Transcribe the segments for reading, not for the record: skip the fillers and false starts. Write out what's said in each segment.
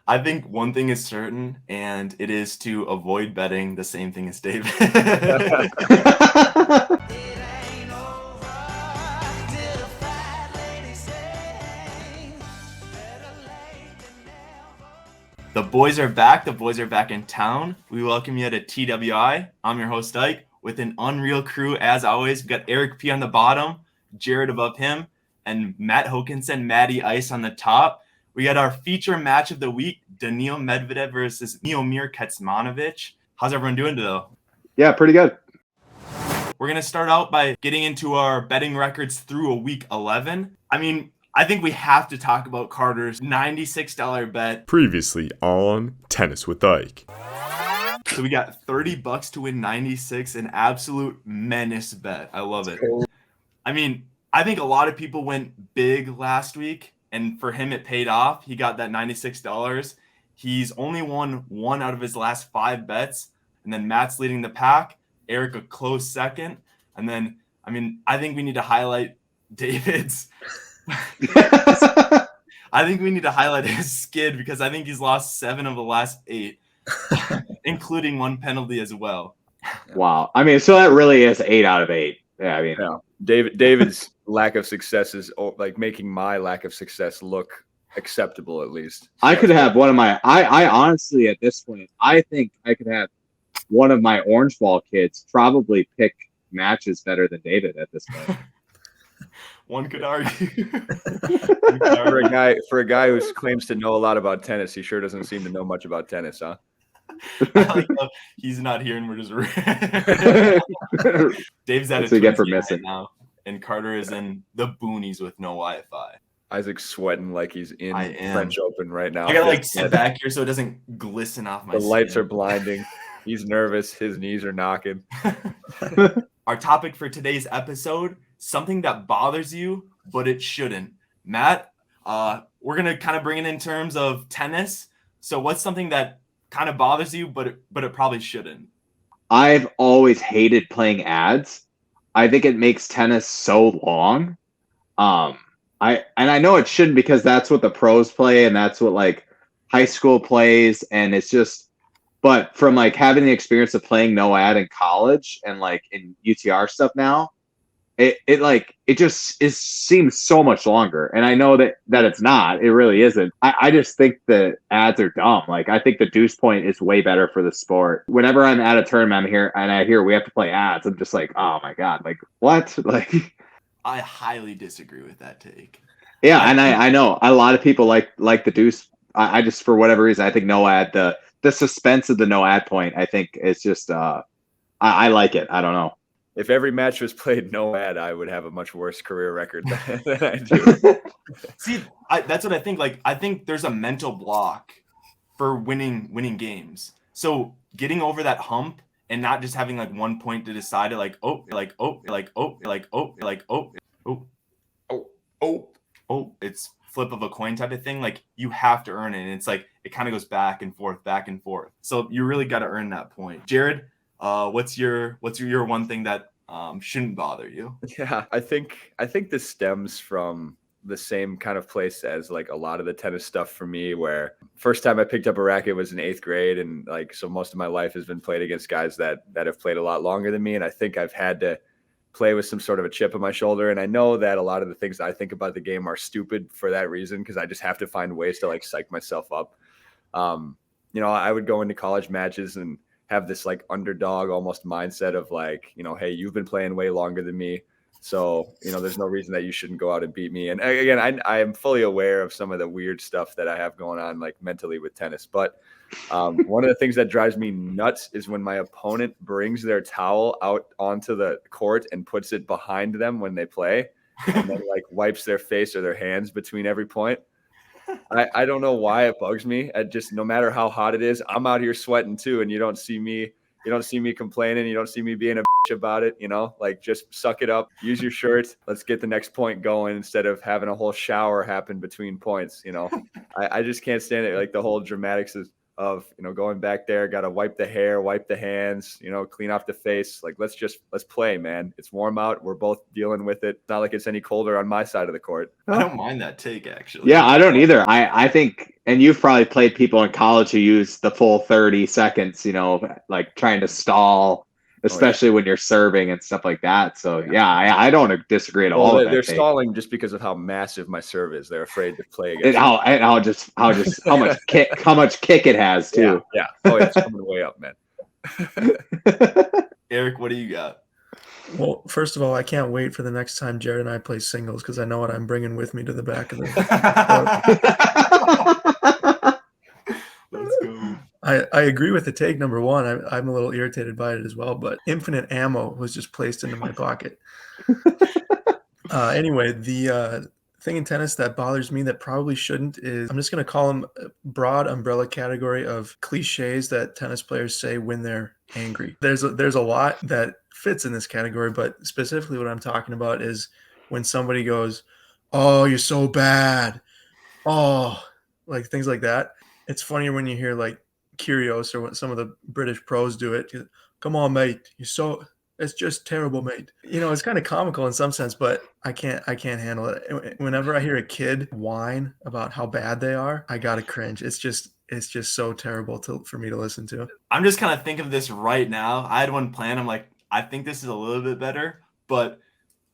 I think one thing is certain, and it is to avoid betting the same thing as David. The boys are back. The boys are back in town. We welcome you to TWI. I'm your host, Ike, with an unreal crew. As always, we've got Eric P. on the bottom, Jared above him, and Matt Hokinson, Matty Ice on the top. We got our feature match of the week, Daniil Medvedev versus Miomir Kecmanovic. How's everyone doing today? Yeah, pretty good. We're going to start out by getting into our betting records through a week 11. I think we have to talk about Carter's $96 bet. Previously on Tennis with Ike. So we got $30 to win 96, an absolute menace bet. I love it. I think a lot of people went big last week, and for him it paid off. He got that $96. He's only won 1 out of his last 5 bets, and then Matt's leading the pack. Eric a close second, and then I think we need to highlight David's. I think we need to highlight his skid because I think he's lost 7 of the last 8, including 1 penalty as well. Wow. So that really is 8 out of 8. Yeah. David's lack of success is like making my lack of success look acceptable, at least. I could have one of my. I honestly, at this point, I think I could have one of my Orange Ball kids probably pick matches better than David at this point. One could argue. For a guy who claims to know a lot about tennis, he sure doesn't seem to know much about tennis, huh? He's not here, and we're just. Dave's at That's what you get for missing right now, and Carter is in the boonies with no Wi-Fi. Isaac's sweating like he's in French Open right now. I gotta sit back here so it doesn't glisten off my. The lights are blinding. He's nervous. His knees are knocking. Our topic for today's episode: something that bothers you, but it shouldn't. Matt, we're gonna kind of bring it in terms of tennis. So, what's something that kind of bothers you, but it probably shouldn't? I've always hated playing ads. I think it makes tennis so long. I know it shouldn't because that's what the pros play and that's what like high school plays, and it's just. But from like having the experience of playing no ad in college and like in UTR stuff now, it just seems so much longer. And I know that it's not. It really isn't. I just think the ads are dumb. Like I think the deuce point is way better for the sport. Whenever I'm at a tournament, I'm here and I hear we have to play ads, I'm just like, oh my god, like what? Like I highly disagree with that take. Yeah, and I know a lot of people like the deuce. I just for whatever reason I think no ad the suspense of the no ad point, I think is just I like it. I don't know. If every match was played no ad, I would have a much worse career record than I do. See, that's what I think. Like, I think there's a mental block for winning games. So getting over that hump and not just having like 1 point to decide it, it's flip of a coin type of thing. Like you have to earn it, and it's like it kind of goes back and forth. So you really got to earn that point. Jared, what's your one thing that shouldn't bother you? Yeah, I think this stems from the same kind of place as like a lot of the tennis stuff for me, where first time I picked up a racket was in 8th grade, and like so most of my life has been played against guys that have played a lot longer than me, and I think I've had to play with some sort of a chip on my shoulder. And I know that a lot of the things I think about the game are stupid for that reason, because I just have to find ways to like psych myself up. I would go into college matches and have this like underdog almost mindset of like, hey, you've been playing way longer than me. So, there's no reason that you shouldn't go out and beat me. And again, I am fully aware of some of the weird stuff that I have going on like mentally with tennis. But one of the things that drives me nuts is when my opponent brings their towel out onto the court and puts it behind them when they play, and then like wipes their face or their hands between every point. I don't know why it bugs me. No matter how hot it is, I'm out here sweating too, and you don't see me complaining. You don't see me being a bitch about it. Like just suck it up, use your shirt. Let's get the next point going instead of having a whole shower happen between points. I just can't stand it. Like the whole dramatics of, going back there, got to wipe the hair, wipe the hands, clean off the face. Like, let's play, man. It's warm out. We're both dealing with it. It's not like it's any colder on my side of the court. I don't mind that take, actually. Yeah, I don't either. I think, and you've probably played people in college who use the full 30 seconds, like trying to stall, especially when you're serving and stuff like that. So yeah, I don't disagree at all. They're stalling just because of how massive my serve is. They're afraid to play against. And how much kick it has too. Yeah. Oh, it's coming way up, man. Eric, what do you got? Well, first of all, I can't wait for the next time Jared and I play singles because I know what I'm bringing with me to the back of the. Let's go. I agree with the take number one. I'm a little irritated by it as well, but infinite ammo was just placed into my pocket. Anyway, the thing in tennis that bothers me that probably shouldn't is, I'm just going to call them a broad umbrella category of cliches that tennis players say when they're angry. There's a lot that fits in this category, but specifically what I'm talking about is when somebody goes, "Oh, you're so bad." Oh, like things like that. It's funnier when you hear like Kyrgios or when some of the British pros do it. "Come on, mate. It's just terrible, mate." It's kind of comical in some sense, but I can't handle it. Whenever I hear a kid whine about how bad they are, I gotta cringe. It's just so terrible for me to listen to. I'm just kind of thinking of this right now. I had one plan. I'm like, I think this is a little bit better, but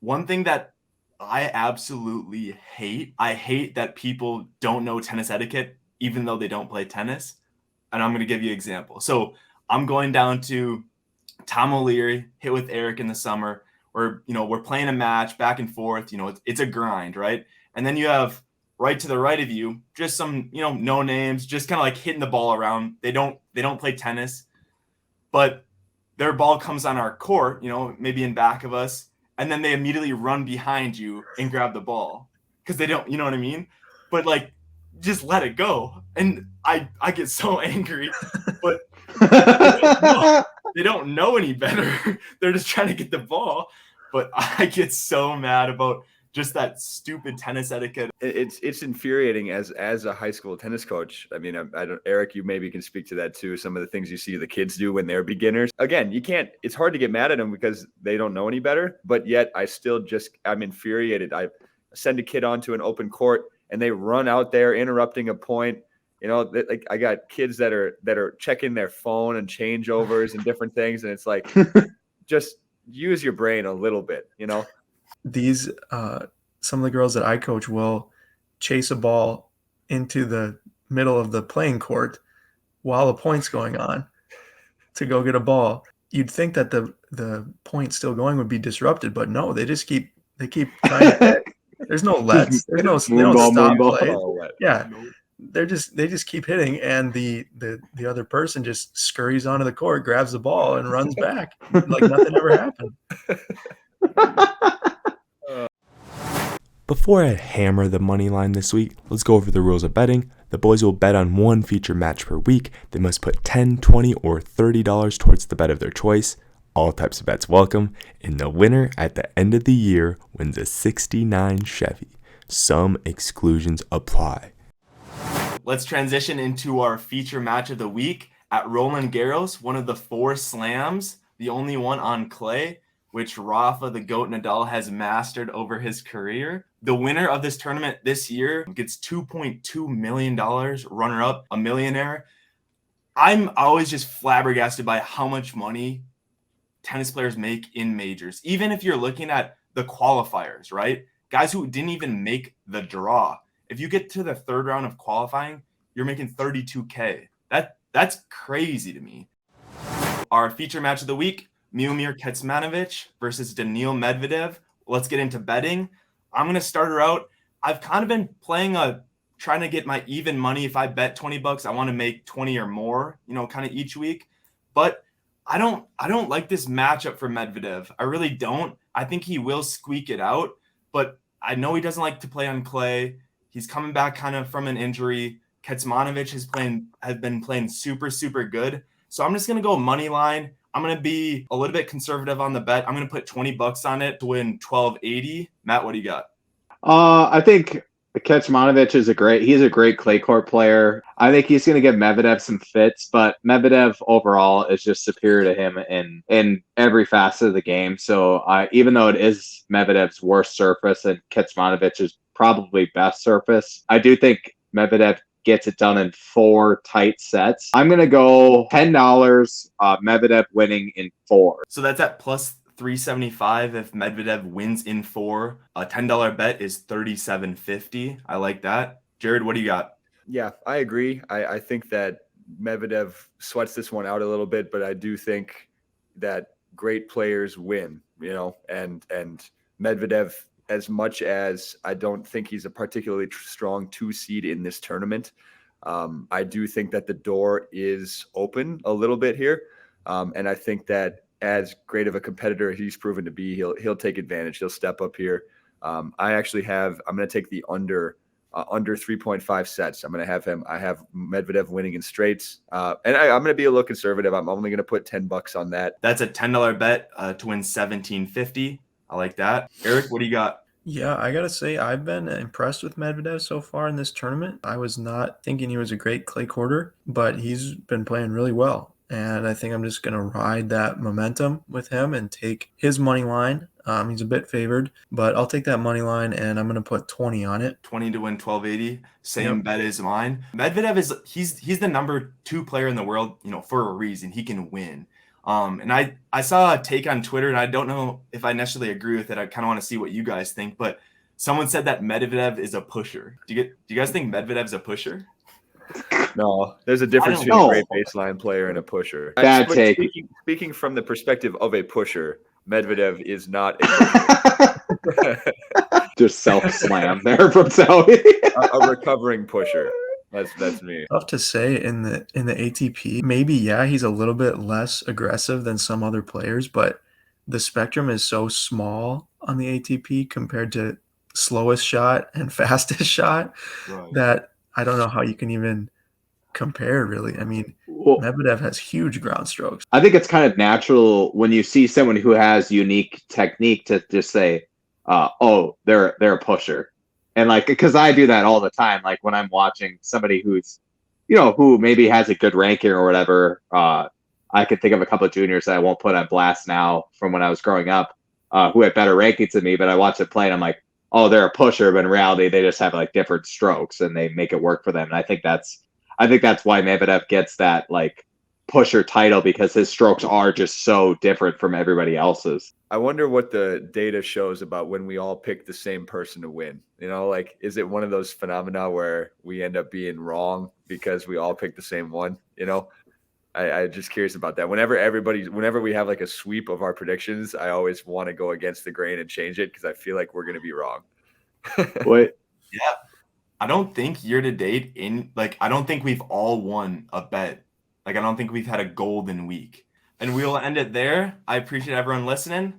one thing that I absolutely hate, I hate that people don't know tennis etiquette, even though they don't play tennis. And I'm going to give you an example. So I'm going down to Tom O'Leary, hit with Eric in the summer, where, we're playing a match back and forth, it's a grind, right? And then you have right to the right of you, just some, no names, just kind of like hitting the ball around. They don't play tennis, but their ball comes on our court, maybe in back of us. And then they immediately run behind you and grab the ball because they don't, you know what I mean? But like, just let it go. And I get so angry, but they don't know any better. They're just trying to get the ball. But I get so mad about just that stupid tennis etiquette. It's infuriating as a high school tennis coach. I mean, I don't, Eric, you maybe can speak to that too. Some of the things you see the kids do when they're beginners. Again, it's hard to get mad at them because they don't know any better. But yet I'm infuriated. I send a kid onto an open court and they run out there interrupting a point. Like I got kids that are checking their phone and changeovers and different things. And it's like, just use your brain a little bit, These some of the girls that I coach will chase a ball into the middle of the playing court while the point's going on to go get a ball. You'd think that the point still going would be disrupted, but no, they keep trying to. There's no lets. They don't stop play. Yeah, they just keep hitting, and the other person just scurries onto the court, grabs the ball, and runs back like nothing ever happened. Before I hammer the money line this week, let's go over the rules of betting. The boys will bet on one feature match per week. They must put $10, $20, or $30 towards the bet of their choice. All types of bets welcome, and the winner at the end of the year wins a '69 Chevy. Some exclusions apply. Let's transition into our feature match of the week at Roland Garros, one of the 4 slams, the only one on clay, which Rafa the GOAT Nadal has mastered over his career. The winner of this tournament this year gets $2.2 million, runner-up, a millionaire. I'm always just flabbergasted by how much money tennis players make in majors. Even if you're looking at the qualifiers, right? Guys who didn't even make the draw. If you get to the 3rd round of qualifying, you're making $32K. That's crazy to me. Our feature match of the week, Miomir Kecmanovic versus Daniil Medvedev. Let's get into betting. I'm going to start her out. I've kind of been trying to get my even money. If I bet $20, I want to make 20 or more, kind of each week. But I don't like this matchup for Medvedev. I really don't. I think he will squeak it out, but I know he doesn't like to play on clay. He's coming back kind of from an injury. Kecmanovic has been playing super, super good. So I'm just going to go money line. I'm going to be a little bit conservative on the bet. I'm going to put $20 on it to win $12.80. Matt, what do you got? I think Kecmanovic he's a great clay court player. I think he's going to give Medvedev some fits, but Medvedev overall is just superior to him in every facet of the game. So even though it is Medvedev's worst surface and Kecmanovic's probably best surface, I do think Medvedev gets it done in 4 tight sets. I'm going to go $10, Medvedev winning in 4. So that's at plus 375 if Medvedev wins in 4. A $10 bet is $37.50. I like that. Jared, what do you got? Yeah, I agree. I think that Medvedev sweats this one out a little bit, but I do think that great players win, and Medvedev, as much as I don't think he's a particularly strong 2 seed in this tournament, I do think that the door is open a little bit here. And I think that as great of a competitor he's proven to be, he'll take advantage. He'll step up here. I'm going to take the under 3.5 sets. I have Medvedev winning in straights. And I'm going to be a little conservative. I'm only going to put $10 on that. That's a $10 bet to win $17.50. I like that. Eric, what do you got? Yeah, I got to say, I've been impressed with Medvedev so far in this tournament. I was not thinking he was a great clay courter, but he's been playing really well. And I think I'm just going to ride that momentum with him and take his money line. He's a bit favored, but I'll take that money line and I'm going to put 20 on it. 20 to win 1280. Same bet as mine. Medvedev he's the number 2 player in the world, for a reason. He can win. And I saw a take on Twitter, and I don't know if I necessarily agree with it. I kind of want to see what you guys think, but someone said that Medvedev is a pusher. Do you guys think Medvedev's a pusher? No, there's a difference between a great baseline player and a pusher. Bad take. Speaking from the perspective of a pusher, Medvedev is not a pusher. Just self-slam there from Zoe. a recovering pusher. That's me. Tough to say in the ATP. Maybe, he's a little bit less aggressive than some other players, but the spectrum is so small on the ATP compared to slowest shot and fastest shot that I don't know how you can even compare, really. I mean, Medvedev has huge ground strokes. I think it's kind of natural when you see someone who has unique technique to just say, they're a pusher. And because I do that all the time, when I'm watching somebody who's, who maybe has a good ranking or whatever, I could think of a couple of juniors that I won't put on blast now from when I was growing up, who had better rankings than me, but I watch it play and I'm like, oh, they're a pusher, but in reality, they just have different strokes and they make it work for them. And I think that's why Medvedev gets that pusher title, because his strokes are just so different from everybody else's. I wonder what the data shows about when we all pick the same person to win. Is it one of those phenomena where we end up being wrong because we all pick the same one? I'm just curious about that. Whenever we have a sweep of our predictions, I always want to go against the grain and change it because I feel like we're going to be wrong. Wait. Yeah. I don't think year to date I don't think we've all won a bet. I don't think we've had a golden week. And we will end it there. I appreciate everyone listening.